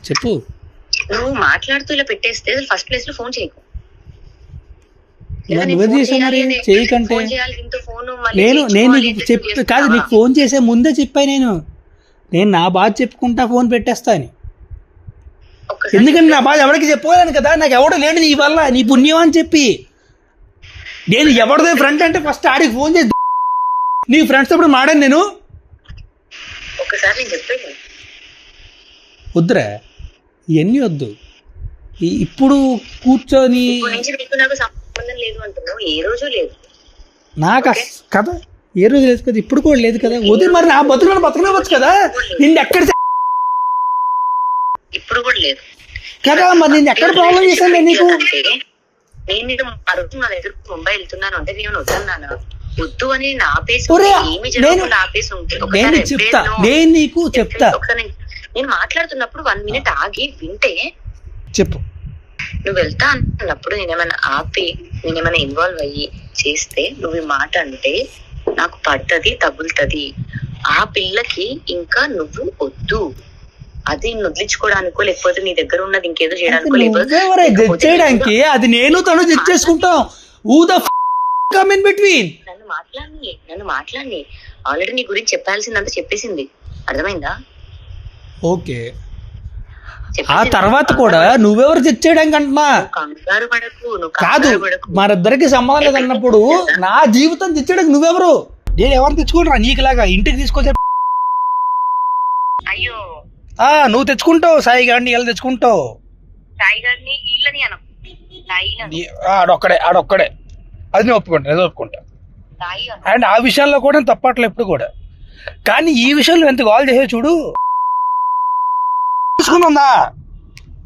చెప్పు. నువ్వు మాట్లాడుతూ ఇలా పెట్టేస్తే ఫస్ట్ ప్లేస్ లో ఫోన్ చేయకు. నువ్వే చేసావు మరి చేయకంటే. నేను నీకు కాదు, నీకు ఫోన్ చేసే ముందే చెప్పాను నేను నా బాధ చెప్పుకుంటా ఫోన్ పెట్టేస్తా అని. ఎందుకంటే నా బాధ ఎవరికి చెప్పుకోలేను కదా, నాకు ఎవడో లేడు నీ వల్ల, నీ పుణ్యం అని చెప్పి. నేను ఎవరిదో ఫ్రెండ్ అంటే ఫస్ట్ ఆడికి ఫోన్ చేసి నీ ఫ్రెండ్స్ అప్పుడు మాడాను నేను. వద్దురా ఇవన్నీ వద్దు. ఇప్పుడు కూర్చొని నాకు కదా ఏ రోజు లేదు కదా, ఇప్పుడు కూడా లేదు కదా. వద్దు మరి నా బతుకునవచ్చు కదా. నిన్ను ఎక్కడ ఇప్పుడు కూడా లేదు కదా, మరి నేను ఎక్కడ ప్రాబ్లం చేశాను నీకు? నేను ఆ రోజు నా దగ్గర ముంబై వెళ్తున్నాను అంటే నేను వద్దన్నాను. వద్దు అని నా ఆపేసి నేను చెప్తా, నేను నీకు చెప్తా. నేను మాట్లాడుతున్నప్పుడు 1 minute ఆగి వింటే చెప్పు. నువ్వు వెళ్తా అన్నప్పుడు నేనేమైనా ఆపి నేనేమైనా ఇన్వాల్వ్ అయ్యి చేస్తే నువ్వు ఈ మాట అంటే నాకు పడుతుంది, తగులుతుంది. ఆ పిల్లకి ఇంకా నువ్వు వద్దు, అది వదిలించుకోవడానికో లేకపోతే నీ దగ్గర ఉన్నది ఇంకేదో చేయడానికో చేయడానికి అది నేను తను జడ్జ్ చేసుకుంటాం. నన్ను మాట్లాడి ఆల్రెడీ నీ గురించి చెప్పాల్సిందంతా చెప్పేసింది, అర్థమైందా? ఓకే, ఆ తర్వాత కూడా నువ్వెవరు తెచ్చేయడానికి అంటున్నా కాదు. మరిద్దరికి సంబంధం లేదు అన్నప్పుడు నా జీవితం తెచ్చేయడానికి నువ్వెవరు? నేను ఎవరు తెచ్చుకుంటా నీకులాగా ఇంటికి తీసుకొచ్చే? అయ్యో నువ్వు తెచ్చుకుంటావు, సాయి గారిని ఇలా తెచ్చుకుంటావు. ఆడొక్కడే అది నేను ఒప్పుకుంటా. అండ్ ఆ విషయాల్లో కూడా తప్పట్లే ఎప్పుడు కూడా. కానీ ఈ విషయంలో ఎంత కాల్ చేసే చూడు తీసుకుందా